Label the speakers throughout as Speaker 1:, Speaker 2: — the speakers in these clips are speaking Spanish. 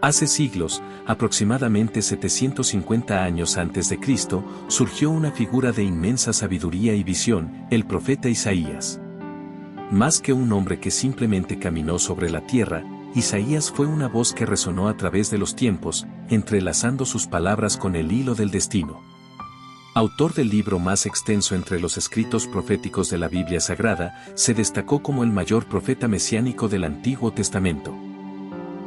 Speaker 1: Hace siglos, aproximadamente 750 años antes de Cristo, surgió una figura de inmensa sabiduría y visión, el profeta Isaías. Más que un hombre que simplemente caminó sobre la tierra, Isaías fue una voz que resonó a través de los tiempos, entrelazando sus palabras con el hilo del destino. Autor del libro más extenso entre los escritos proféticos de la Biblia Sagrada, se destacó como el mayor profeta mesiánico del Antiguo Testamento.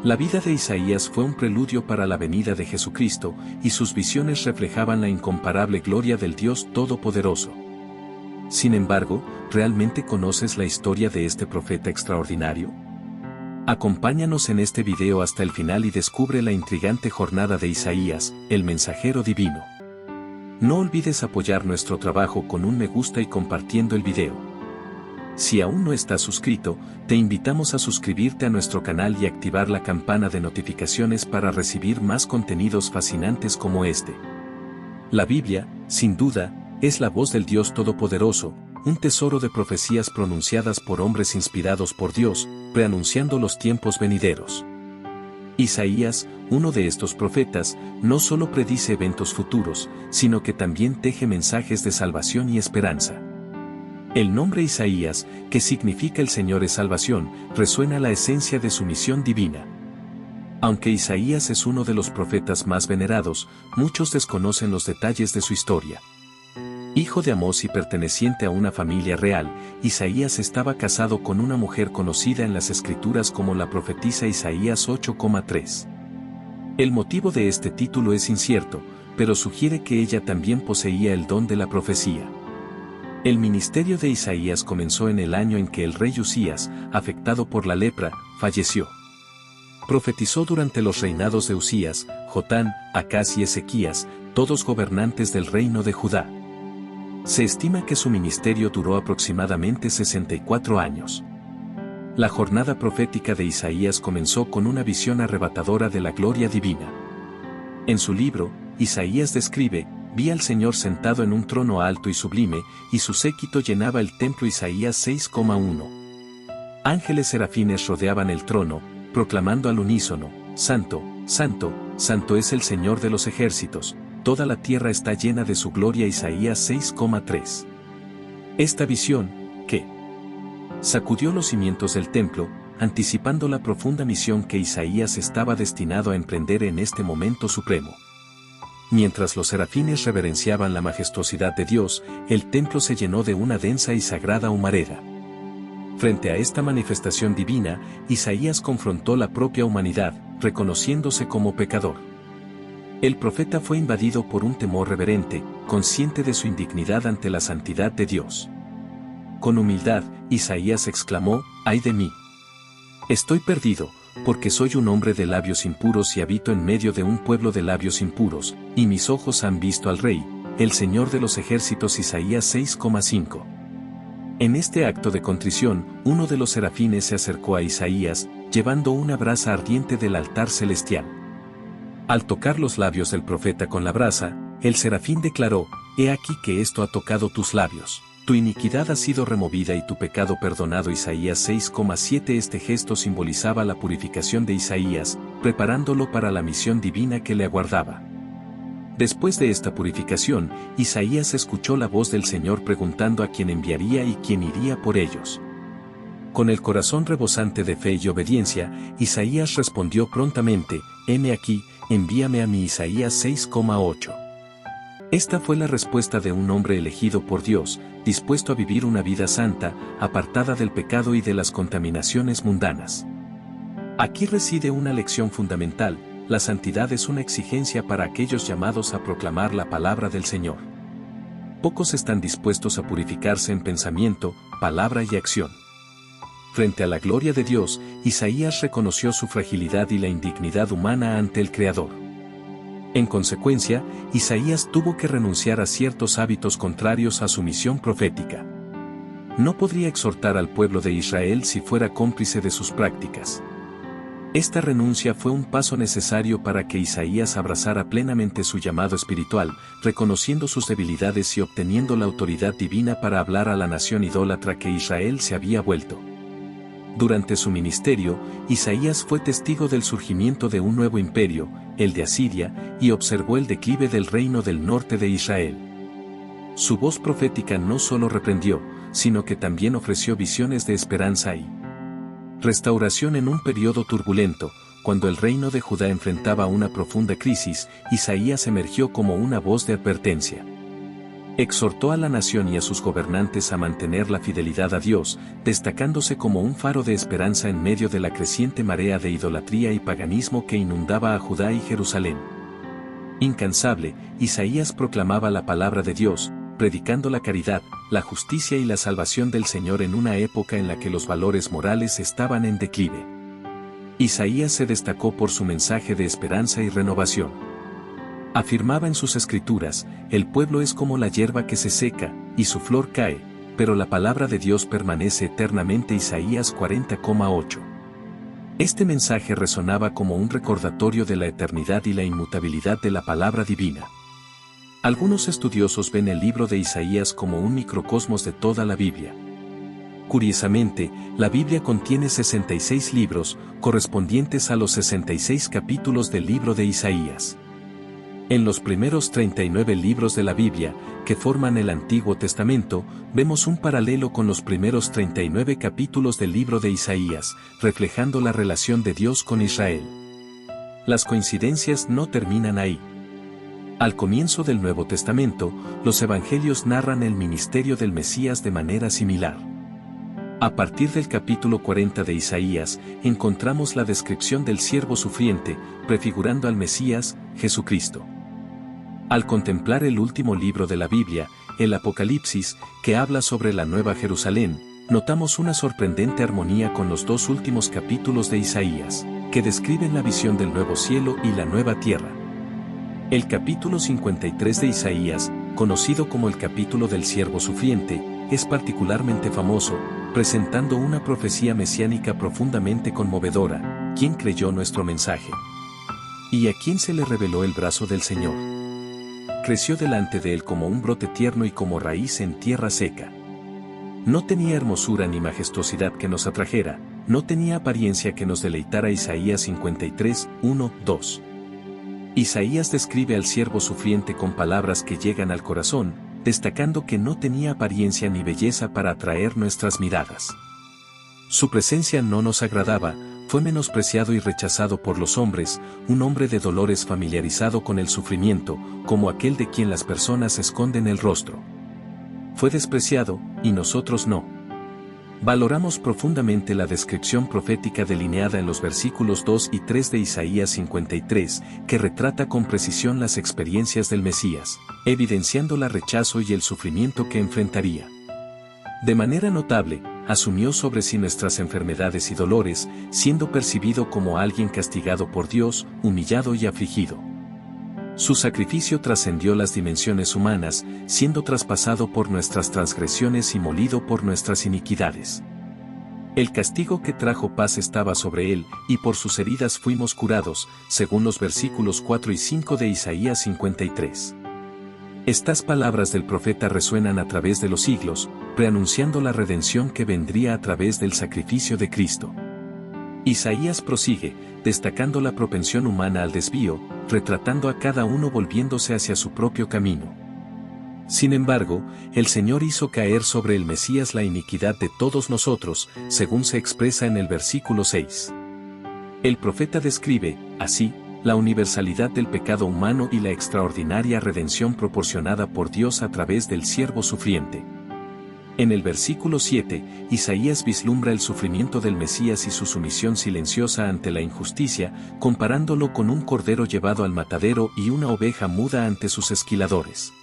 Speaker 1: La vida de Isaías fue un preludio para la venida de Jesucristo, y sus visiones reflejaban la incomparable gloria del Dios Todopoderoso. Sin embargo, ¿realmente conoces la historia de este profeta extraordinario? Acompáñanos en este video hasta el final y descubre la intrigante jornada de Isaías, el mensajero divino. No olvides apoyar nuestro trabajo con un me gusta y compartiendo el video. Si aún no estás suscrito, te invitamos a suscribirte a nuestro canal y activar la campana de notificaciones para recibir más contenidos fascinantes como este. La Biblia, sin duda, es la voz del Dios Todopoderoso, un tesoro de profecías pronunciadas por hombres inspirados por Dios, preanunciando los tiempos venideros. Isaías, uno de estos profetas, no solo predice eventos futuros, sino que también teje mensajes de salvación y esperanza. El nombre Isaías, que significa el Señor es salvación, resuena la esencia de su misión divina. Aunque Isaías es uno de los profetas más venerados, muchos desconocen los detalles de su historia. Hijo de Amós y perteneciente a una familia real, Isaías estaba casado con una mujer conocida en las Escrituras como la profetisa Isaías 8,3. El motivo de este título es incierto, pero sugiere que ella también poseía el don de la profecía. El ministerio de Isaías comenzó en el año en que el rey Usías, afectado por la lepra, falleció. Profetizó durante los reinados de Usías, Jotán, Acaz y Ezequías, todos gobernantes del reino de Judá. Se estima que su ministerio duró aproximadamente 64 años. La jornada profética de Isaías comenzó con una visión arrebatadora de la gloria divina. En su libro, Isaías describe: vi al Señor sentado en un trono alto y sublime, y su séquito llenaba el templo. Isaías 6,1. Ángeles serafines rodeaban el trono, proclamando al unísono: Santo, Santo, Santo es el Señor de los ejércitos, toda la tierra está llena de su gloria. Isaías 6,3. Esta visión, que sacudió los cimientos del templo, anticipando la profunda misión que Isaías estaba destinado a emprender en este momento supremo. Mientras los serafines reverenciaban la majestuosidad de Dios, el templo se llenó de una densa y sagrada humareda. Frente a esta manifestación divina, Isaías confrontó la propia humanidad, reconociéndose como pecador. El profeta fue invadido por un temor reverente, consciente de su indignidad ante la santidad de Dios. Con humildad, Isaías exclamó: ¡ay de mí! Estoy perdido, porque soy un hombre de labios impuros y habito en medio de un pueblo de labios impuros, y mis ojos han visto al Rey, el Señor de los ejércitos. Isaías 6,5. En este acto de contrición, uno de los serafines se acercó a Isaías, llevando una brasa ardiente del altar celestial. Al tocar los labios del profeta con la brasa, el serafín declaró: he aquí que esto ha tocado tus labios. Tu iniquidad ha sido removida y tu pecado perdonado. Isaías 6,7. Este gesto simbolizaba la purificación de Isaías, preparándolo para la misión divina que le aguardaba. Después de esta purificación, Isaías escuchó la voz del Señor preguntando a quién enviaría y quién iría por ellos. Con el corazón rebosante de fe y obediencia, Isaías respondió prontamente: heme aquí, envíame a mí. Isaías 6,8. Esta fue la respuesta de un hombre elegido por Dios, dispuesto a vivir una vida santa, apartada del pecado y de las contaminaciones mundanas. Aquí reside una lección fundamental: la santidad es una exigencia para aquellos llamados a proclamar la palabra del Señor. Pocos están dispuestos a purificarse en pensamiento, palabra y acción. Frente a la gloria de Dios, Isaías reconoció su fragilidad y la indignidad humana ante el Creador. En consecuencia, Isaías tuvo que renunciar a ciertos hábitos contrarios a su misión profética. No podría exhortar al pueblo de Israel si fuera cómplice de sus prácticas. Esta renuncia fue un paso necesario para que Isaías abrazara plenamente su llamado espiritual, reconociendo sus debilidades y obteniendo la autoridad divina para hablar a la nación idólatra que Israel se había vuelto. Durante su ministerio, Isaías fue testigo del surgimiento de un nuevo imperio, el de Asiria, y observó el declive del reino del norte de Israel. Su voz profética no solo reprendió, sino que también ofreció visiones de esperanza y restauración en un periodo turbulento. Cuando el reino de Judá enfrentaba una profunda crisis, Isaías emergió como una voz de advertencia. Exhortó a la nación y a sus gobernantes a mantener la fidelidad a Dios, destacándose como un faro de esperanza en medio de la creciente marea de idolatría y paganismo que inundaba a Judá y Jerusalén. Incansable, Isaías proclamaba la palabra de Dios, predicando la caridad, la justicia y la salvación del Señor en una época en la que los valores morales estaban en declive. Isaías se destacó por su mensaje de esperanza y renovación. Afirmaba en sus escrituras, el pueblo es como la hierba que se seca, y su flor cae, pero la palabra de Dios permanece eternamente. Isaías 40,8. Este mensaje resonaba como un recordatorio de la eternidad y la inmutabilidad de la palabra divina. Algunos estudiosos ven el libro de Isaías como un microcosmos de toda la Biblia. Curiosamente, la Biblia contiene 66 libros, correspondientes a los 66 capítulos del libro de Isaías. En los primeros 39 libros de la Biblia, que forman el Antiguo Testamento, vemos un paralelo con los primeros 39 capítulos del libro de Isaías, reflejando la relación de Dios con Israel. Las coincidencias no terminan ahí. Al comienzo del Nuevo Testamento, los evangelios narran el ministerio del Mesías de manera similar. A partir del capítulo 40 de Isaías, encontramos la descripción del siervo sufriente, prefigurando al Mesías, Jesucristo. Al contemplar el último libro de la Biblia, el Apocalipsis, que habla sobre la Nueva Jerusalén, notamos una sorprendente armonía con los dos últimos capítulos de Isaías, que describen la visión del nuevo cielo y la nueva tierra. El capítulo 53 de Isaías, conocido como el capítulo del siervo sufriente, es particularmente famoso, presentando una profecía mesiánica profundamente conmovedora. ¿Quién creyó nuestro mensaje? ¿Y a quién se le reveló el brazo del Señor? Creció delante de él como un brote tierno y como raíz en tierra seca. No tenía hermosura ni majestuosidad que nos atrajera, no tenía apariencia que nos deleitara. Isaías 53, 1, 2. Isaías describe al siervo sufriente con palabras que llegan al corazón, destacando que no tenía apariencia ni belleza para atraer nuestras miradas. Su presencia no nos agradaba, fue menospreciado y rechazado por los hombres, un hombre de dolores familiarizado con el sufrimiento, como aquel de quien las personas esconden el rostro. Fue despreciado, y nosotros no. Valoramos profundamente la descripción profética delineada en los versículos 2 y 3 de Isaías 53, que retrata con precisión las experiencias del Mesías, evidenciando el rechazo y el sufrimiento que enfrentaría. De manera notable, asumió sobre sí nuestras enfermedades y dolores, siendo percibido como alguien castigado por Dios, humillado y afligido. Su sacrificio trascendió las dimensiones humanas, siendo traspasado por nuestras transgresiones y molido por nuestras iniquidades. El castigo que trajo paz estaba sobre él, y por sus heridas fuimos curados, según los versículos 4 y 5 de Isaías 53. Estas palabras del profeta resuenan a través de los siglos, preanunciando la redención que vendría a través del sacrificio de Cristo. Isaías prosigue, destacando la propensión humana al desvío, retratando a cada uno volviéndose hacia su propio camino. Sin embargo, el Señor hizo caer sobre el Mesías la iniquidad de todos nosotros, según se expresa en el versículo 6. El profeta describe, así, la universalidad del pecado humano y la extraordinaria redención proporcionada por Dios a través del siervo sufriente. En el versículo 7, Isaías vislumbra el sufrimiento del Mesías y su sumisión silenciosa ante la injusticia, comparándolo con un cordero llevado al matadero y una oveja muda ante sus esquiladores.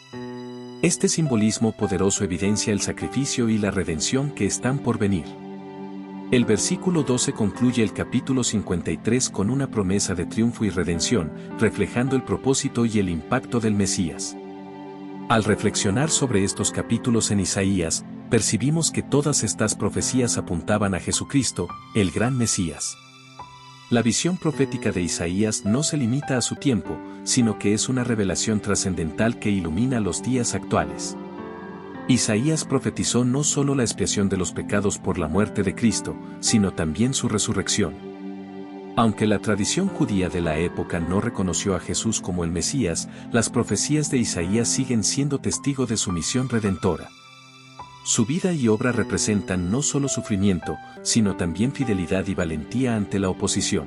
Speaker 1: Este simbolismo poderoso evidencia el sacrificio y la redención que están por venir. El versículo 12 concluye el capítulo 53 con una promesa de triunfo y redención, reflejando el propósito y el impacto del Mesías. Al reflexionar sobre estos capítulos en Isaías, percibimos que todas estas profecías apuntaban a Jesucristo, el gran Mesías. La visión profética de Isaías no se limita a su tiempo, sino que es una revelación trascendental que ilumina los días actuales. Isaías profetizó no solo la expiación de los pecados por la muerte de Cristo, sino también su resurrección. Aunque la tradición judía de la época no reconoció a Jesús como el Mesías, las profecías de Isaías siguen siendo testigo de su misión redentora. Su vida y obra representan no solo sufrimiento, sino también fidelidad y valentía ante la oposición.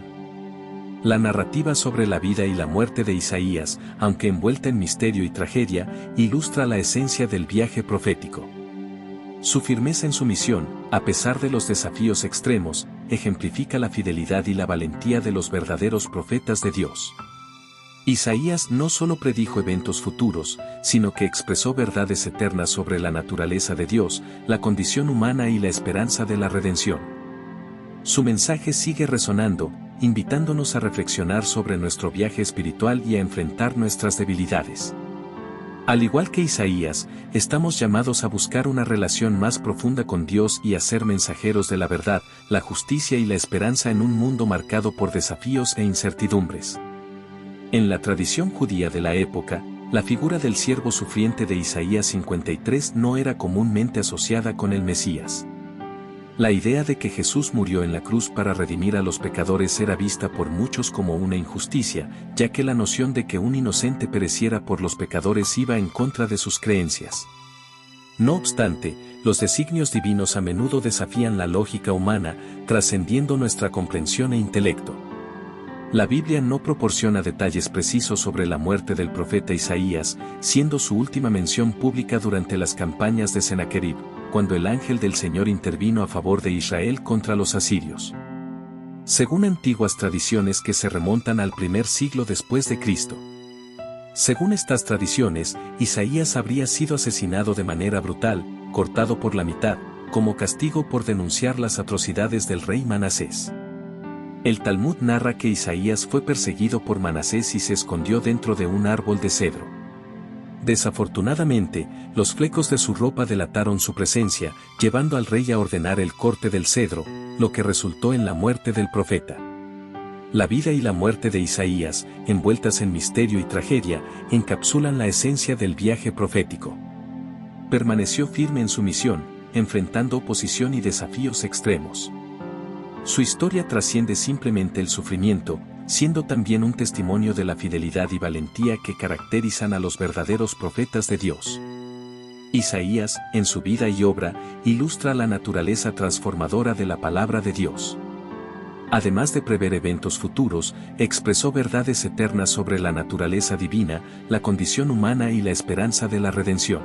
Speaker 1: La narrativa sobre la vida y la muerte de Isaías, aunque envuelta en misterio y tragedia, ilustra la esencia del viaje profético. Su firmeza en su misión, a pesar de los desafíos extremos, ejemplifica la fidelidad y la valentía de los verdaderos profetas de Dios. Isaías no solo predijo eventos futuros, sino que expresó verdades eternas sobre la naturaleza de Dios, la condición humana y la esperanza de la redención. Su mensaje sigue resonando, invitándonos a reflexionar sobre nuestro viaje espiritual y a enfrentar nuestras debilidades. Al igual que Isaías, estamos llamados a buscar una relación más profunda con Dios y a ser mensajeros de la verdad, la justicia y la esperanza en un mundo marcado por desafíos e incertidumbres. En la tradición judía de la época, la figura del siervo sufriente de Isaías 53 no era comúnmente asociada con el Mesías. La idea de que Jesús murió en la cruz para redimir a los pecadores era vista por muchos como una injusticia, ya que la noción de que un inocente pereciera por los pecadores iba en contra de sus creencias. No obstante, los designios divinos a menudo desafían la lógica humana, trascendiendo nuestra comprensión e intelecto. La Biblia no proporciona detalles precisos sobre la muerte del profeta Isaías, siendo su última mención pública durante las campañas de Sennacherib, cuando el ángel del Señor intervino a favor de Israel contra los asirios. Según antiguas tradiciones que se remontan al primer siglo después de Cristo. Según estas tradiciones, Isaías habría sido asesinado de manera brutal, cortado por la mitad, como castigo por denunciar las atrocidades del rey Manasés. El Talmud narra que Isaías fue perseguido por Manasés y se escondió dentro de un árbol de cedro. Desafortunadamente, los flecos de su ropa delataron su presencia, llevando al rey a ordenar el corte del cedro, lo que resultó en la muerte del profeta. La vida y la muerte de Isaías, envueltas en misterio y tragedia, encapsulan la esencia del viaje profético. Permaneció firme en su misión, enfrentando oposición y desafíos extremos. Su historia trasciende simplemente el sufrimiento, siendo también un testimonio de la fidelidad y valentía que caracterizan a los verdaderos profetas de Dios. Isaías, en su vida y obra, ilustra la naturaleza transformadora de la palabra de Dios. Además de prever eventos futuros, expresó verdades eternas sobre la naturaleza divina, la condición humana y la esperanza de la redención.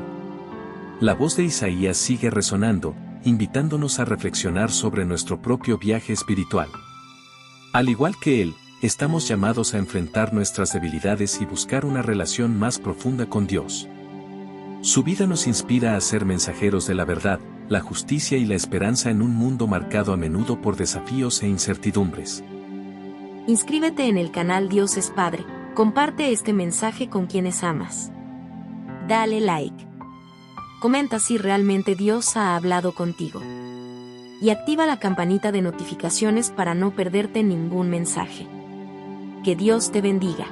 Speaker 1: La voz de Isaías sigue resonando, invitándonos a reflexionar sobre nuestro propio viaje espiritual. Al igual que él, estamos llamados a enfrentar nuestras debilidades y buscar una relación más profunda con Dios. Su vida nos inspira a ser mensajeros de la verdad, la justicia y la esperanza en un mundo marcado a menudo por desafíos e incertidumbres.
Speaker 2: Inscríbete en el canal Dios es Padre, comparte este mensaje con quienes amas. Dale like. Comenta si realmente Dios ha hablado contigo. Y activa la campanita de notificaciones para no perderte ningún mensaje. Que Dios te bendiga.